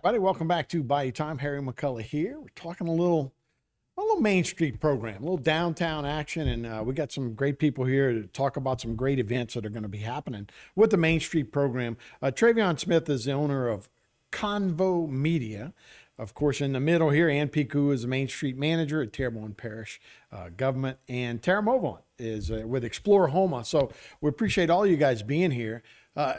everybody. Welcome back to Bayou Time. Harry McCullough here. We're talking a little Main Street program, a little downtown action, and we got some great people here to talk about some great events that are going to be happening with the Main Street program. Travion Smith is the owner of Convo Media. Of course, in the middle here, Ann Piku is the Main Street manager at Terrebonne Parish Government, and Tara Movant is with Explore Homa. So we appreciate all you guys being here.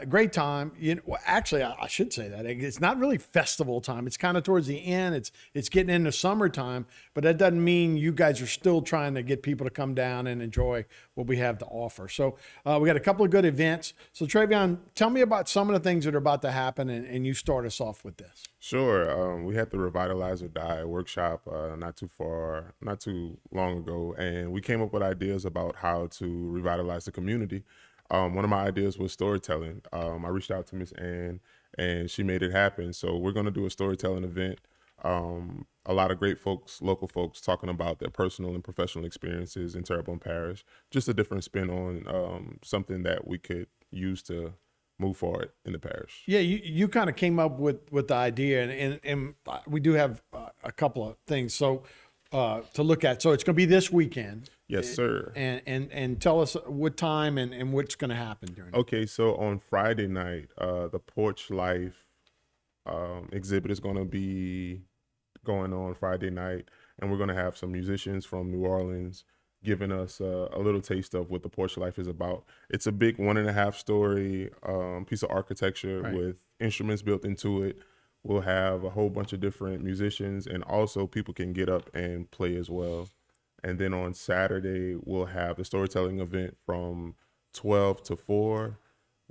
Great time. Well, actually, I should say that it's not really festival time. It's kind of towards the end. It's getting into summertime, but that doesn't mean you guys are still trying to get people to come down and enjoy what we have to offer. So we got a couple of good events. So Travion, tell me about some of the things that are about to happen, and you start us off with this. Sure. We had the Revitalize or Die workshop not too long ago, and we came up with ideas about how to revitalize the community. One of my ideas was storytelling. I reached out to Miss Ann, and she made it happen. So we're going to do a storytelling event. A lot of great folks, local folks, talking about their personal and professional experiences in Terrebonne Parish. Just a different spin on something that we could use to move forward in the parish. Yeah, you kind of came up with the idea, and we do have a couple of things to look at. So it's going to be this weekend. Yes, sir. And tell us what time and what's going to happen during it. Okay, so on Friday night, the Porch Life exhibit is going to be going on Friday night, and we're going to have some musicians from New Orleans giving us a little taste of what the Porch Life is about. It's a big 1.5 story piece of architecture with instruments built into it. We'll have a whole bunch of different musicians, and also people can get up and play as well. And then on Saturday, we'll have the storytelling event from 12 to 4.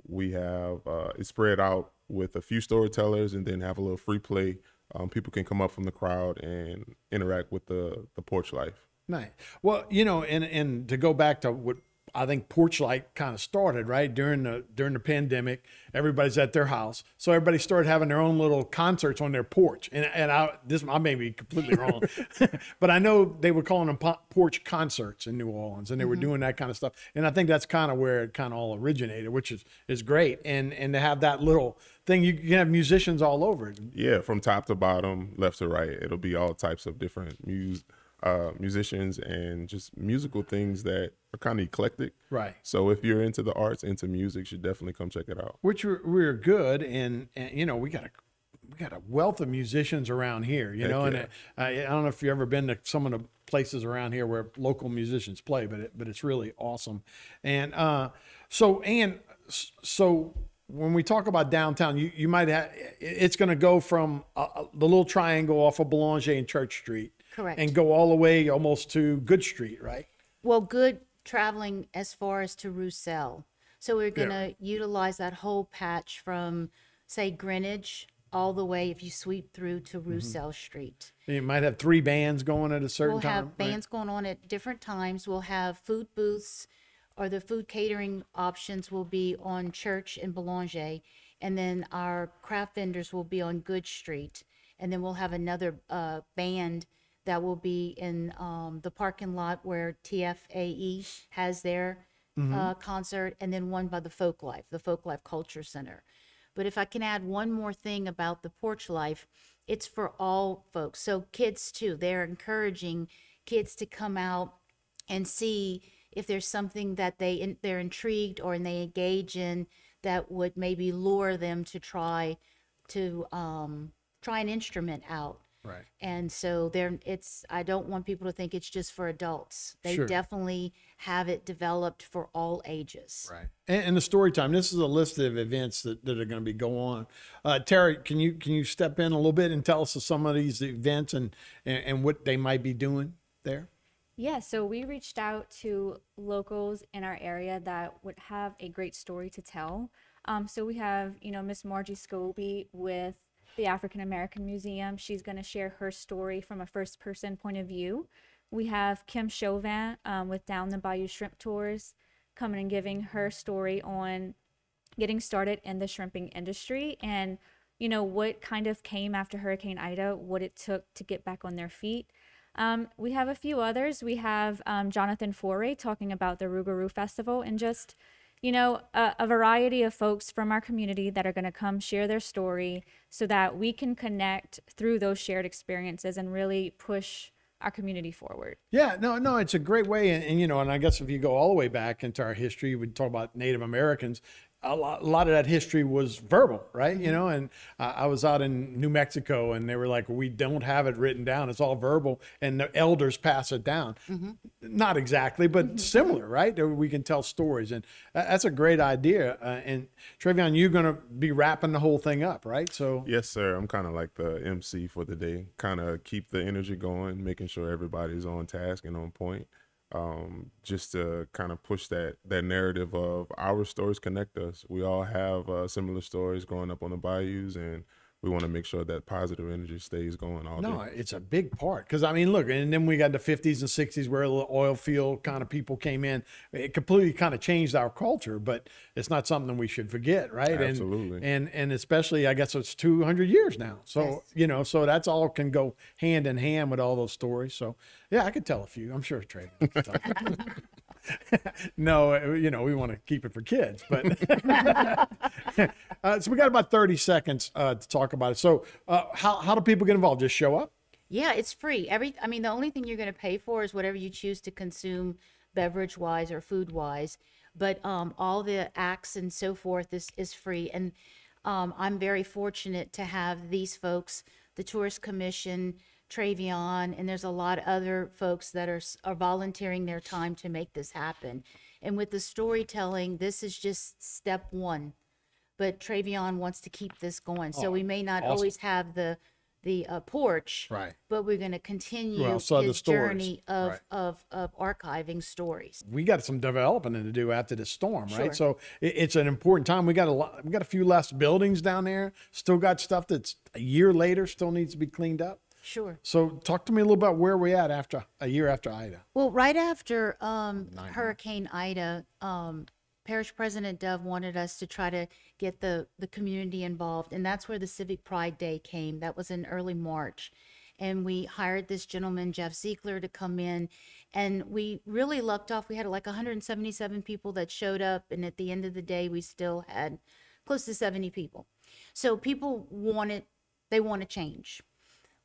We have it spread out with a few storytellers, and then have a little free play. People can come up from the crowd and interact with the Porch Life. Nice. Well, and to go back to what I think Porch Life kind of started, right? During the pandemic, everybody's at their house. So everybody started having their own little concerts on their porch. And I may be completely wrong, but I know they were calling them porch concerts in New Orleans, and they were doing that kind of stuff. And I think that's kind of where it kind of all originated, which is great. And to have that little thing, you can have musicians all over. Yeah, from top to bottom, left to right. It'll be all types of different musicians and just musical things that are kind of eclectic. Right. So if you're into the arts, into music, you should definitely come check it out. Which we're good, and we got a wealth of musicians around here, Yeah. and I don't know if you've ever been to some of the places around here where local musicians play, but it's really awesome. And so when we talk about downtown, you might have, it's going to go from the little triangle off of Boulanger and Church Street. Correct. And go all the way almost to Good Street, right? Well, good traveling as far as to Roussel. So we're going to utilize that whole patch from, say, Greenwich all the way, if you sweep through, to Roussel Street. You might have 3 bands going at a certain time. We'll have bands going on at different times. We'll have food booths, or the food catering options will be on Church and Boulanger. And then our craft vendors will be on Good Street. And then we'll have another band that will be in the parking lot where TFAE has their concert, and then one by the Folk Life Culture Center. But if I can add one more thing about the Porch Life, it's for all folks. So kids too, they're encouraging kids to come out and see if there's something that they're intrigued or they engage in that would maybe lure them to try an instrument out. Right. And so I don't want people to think it's just for adults. They Sure. definitely have it developed for all ages. Right. And the story time, this is a list of events that are going to be going on. Terry, can you step in a little bit and tell us of some of these events and what they might be doing there? Yeah, so we reached out to locals in our area that would have a great story to tell. So we have, Miss Margie Scobie with the African American Museum. She's going to share her story from a first person point of view. We have Kim Chauvin with Down the Bayou Shrimp Tours coming and giving her story on getting started in the shrimping industry and, what kind of came after Hurricane Ida, what it took to get back on their feet. We have a few others. We have Jonathan Foray talking about the Rougarou Festival and just a variety of folks from our community that are going to come share their story so that we can connect through those shared experiences and really push our community forward. Yeah, no, it's a great way. And I guess if you go all the way back into our history, we talk about Native Americans. A lot of that history was verbal, right? And I was out in New Mexico and they were like, we don't have it written down. It's all verbal and the elders pass it down. Not exactly, but similar, right? We can tell stories, and that's a great idea. And Travion, you're going to be wrapping the whole thing up, right? So Yes, sir. I'm kind of like the MC for the day, kind of keep the energy going, making sure everybody's on task and on point. Just to kind of push that narrative of our stories connect us. We all have similar stories growing up on the bayous, and we want to make sure that positive energy stays going all no, day. it's a big part because look, and then we got the 50s and 60s where the oil field kind of people came in. It completely kind of changed our culture, but it's not something we should forget, right? Absolutely. And especially, I guess it's 200 years now. So so that's all can go hand in hand with all those stories. So yeah, I could tell a few. I'm sure Trey. No, we want to keep it for kids, but so we got about 30 seconds to talk about it. So how do people get involved? Just show up? Yeah, it's free. The only thing you're going to pay for is whatever you choose to consume beverage wise or food wise. But all the acts and so forth is free. And I'm very fortunate to have these folks, the Tourist Commission, Travion, and there's a lot of other folks that are volunteering their time to make this happen. And with the storytelling, this is just step one. But Travion wants to keep this going. So we may not always have the porch, Right. but we're going to continue Well, so the his stories. journey of archiving stories. We got some developing to do after the storm, right? Sure. So it's an important time. We got a few less buildings down there. Still got stuff that's a year later still needs to be cleaned up. Sure. So talk to me a little about where we're at after a year after Ida. Well, right after Hurricane Ida, Parish President Dove wanted us to try to get the community involved, and that's where the Civic Pride Day came. That was in early March. And we hired this gentleman, Jeff Ziegler, to come in, and we really lucked off. We had like 177 people that showed up, and at the end of the day, we still had close to 70 people. So people want to change.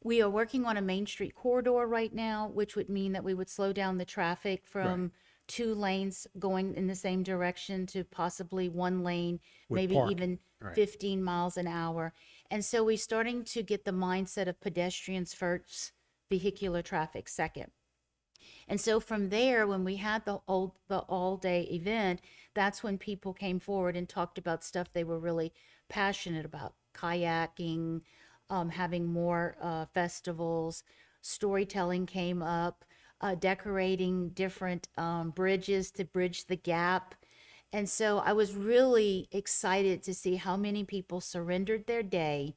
We are working on a Main Street corridor right now, which would mean that we would slow down the traffic from 2 lanes going in the same direction to possibly 1 lane, With maybe parking. even Right. 15 miles an hour. And so we're starting to get the mindset of pedestrians first, vehicular traffic second. And so from there, when we had the all day event, that's when people came forward and talked about stuff they were really passionate about: kayaking, having more festivals, storytelling came up, decorating different bridges to bridge the gap. And so I was really excited to see how many people surrendered their day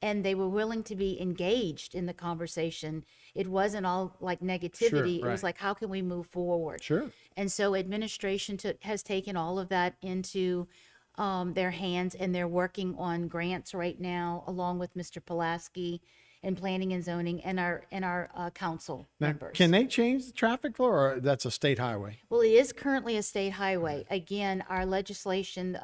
and they were willing to be engaged in the conversation. It wasn't all like negativity. It was right. like, how can we move forward? Sure. And so administration has taken all of that into their hands, and they're working on grants right now, along with Mr. Pulaski and Planning and Zoning and our council Now, members. can they change the traffic flow, or that's a state highway? Well, it is currently a state highway. Again, our legislation,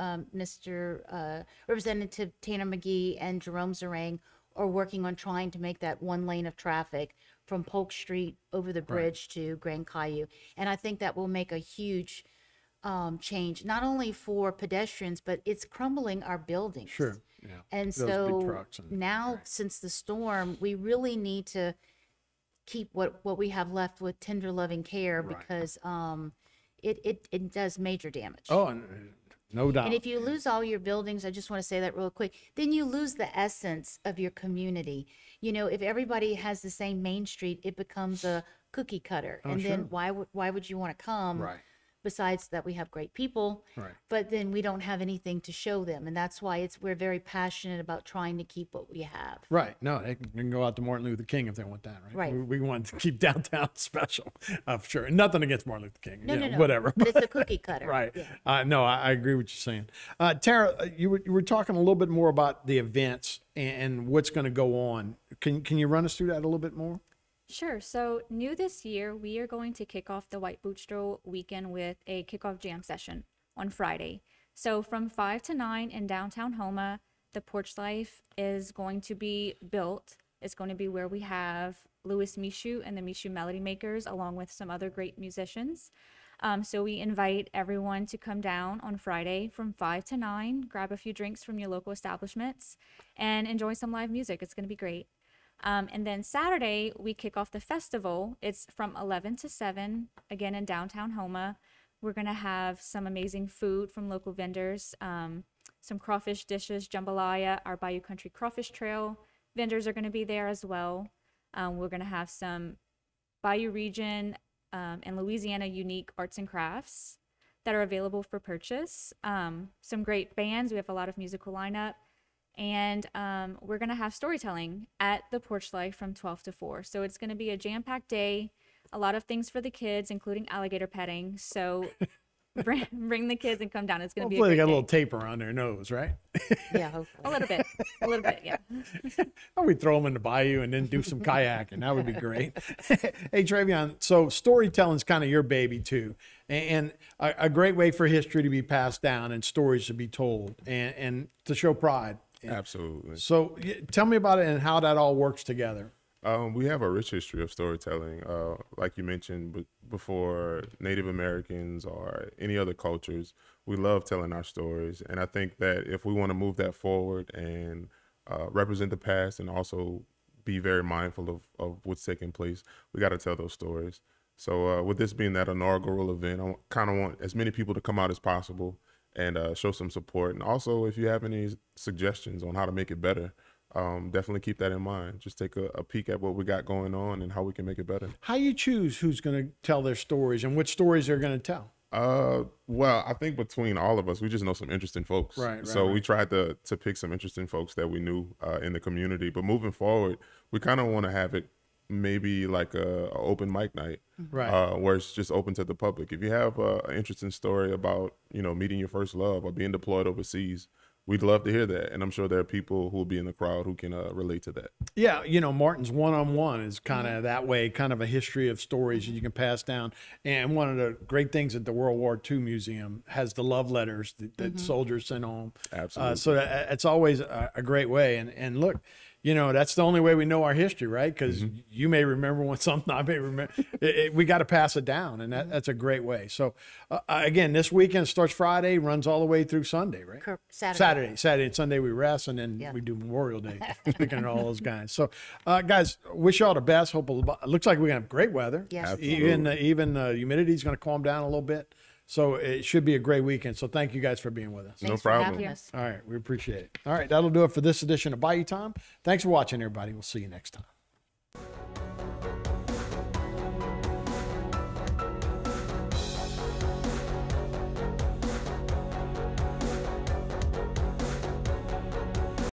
Representative Tanner McGee and Jerome Zarang are working on trying to make that 1 lane of traffic from Polk Street over the bridge to Grand Caillou. And I think that will make a huge change, not only for pedestrians, but it's crumbling our buildings. Sure. Yeah. And Those big so trucks and- now, since the storm, we really need to keep what we have left with tender loving care, Right. because it does major damage. Oh, no doubt. And if you lose all your buildings, I just want to say that real quick, then you lose the essence of your community. If everybody has the same Main Street, it becomes a cookie cutter. And sure. then why would you want to come? Right. Besides that, we have great people, Right. but then we don't have anything to show them. And that's why we're very passionate about trying to keep what we have. Right. No, they can go out to Martin Luther King if they want that, right? Right. We want to keep downtown special, for sure. Nothing against Martin Luther King. No, no. Whatever. But it's a cookie cutter. Right. Yeah. No, I agree with you saying. Tara, you were talking a little bit more about the events and what's going to go on. Can you run us through that a little bit more? Sure. So new this year, we are going to kick off the White Boot Stroll weekend with a kickoff jam session on Friday. So from 5 to 9 in downtown Homa, the Porch Life is going to be built. It's going to be where we have Louis Michoud and the Michoud Melody Makers, along with some other great musicians. So we invite everyone to come down on Friday from 5 to 9, grab a few drinks from your local establishments, and enjoy some live music. It's going to be great. And then Saturday, we kick off the festival. It's from 11 to 7, again in downtown Homa. We're going to have some amazing food from local vendors, some crawfish dishes, jambalaya, our Bayou Country Crawfish Trail vendors are going to be there as well. We're going to have some Bayou Region and Louisiana unique arts and crafts that are available for purchase. Some great bands. We have a lot of musical lineup. And we're going to have storytelling at the Porch Life from 12 to 4. So it's going to be a jam-packed day, a lot of things for the kids, including alligator petting. So bring the kids and come down. It's going to be a Hopefully great they got a day. little taper on their nose, right? Yeah, hopefully. A little bit, yeah. Or we throw them in the bayou and then do some kayaking. That would be great. Hey, Travion, so storytelling is kind of your baby too. And a great way for history to be passed down and stories to be told and to show pride. Absolutely. So tell me about it and how that all works together. We have a rich history of storytelling. Like you mentioned before, Native Americans or any other cultures, we love telling our stories. And I think that if we want to move that forward and represent the past and also be very mindful of what's taking place, we got to tell those stories. So with this being that inaugural event, I kind of want as many people to come out as possible and show some support. And also, if you have any suggestions on how to make it better, definitely keep that in mind. Just take a peek at what we got going on and how we can make it better. How you choose who's going to tell their stories and which stories they're going to tell? Well, I think between all of us, we just know some interesting folks. Right. We tried to pick some interesting folks that we knew in the community. But moving forward, we kind of want to have it maybe like a open mic night, Right. where it's just open to the public. If you have an interesting story about, meeting your first love or being deployed overseas, we'd love to hear that. And I'm sure there are people who will be in the crowd who can relate to that. Yeah, Martin's one-on-one is kind of that way, kind of a history of stories that you can pass down. And one of the great things at the World War II Museum has the love letters that soldiers sent home. Absolutely. So it's always a great way. And look, that's the only way we know our history, right? Because you may remember when something I may remember. We got to pass it down, and that's a great way. So, again, this weekend starts Friday, runs all the way through Sunday, right? Saturday. Saturday and Sunday we rest, and then we do Memorial Day, speaking to all those guys. So, guys, wish y'all the best. Hope it looks like we're going to have great weather. Yes. Absolutely. Even the humidity is going to calm down a little bit. So it should be a great weekend. So thank you guys for being with us. Thanks No for problem. having us. All right, we appreciate it. All right, that'll do it for this edition of Bayou Time. Thanks for watching, everybody. We'll see you next time.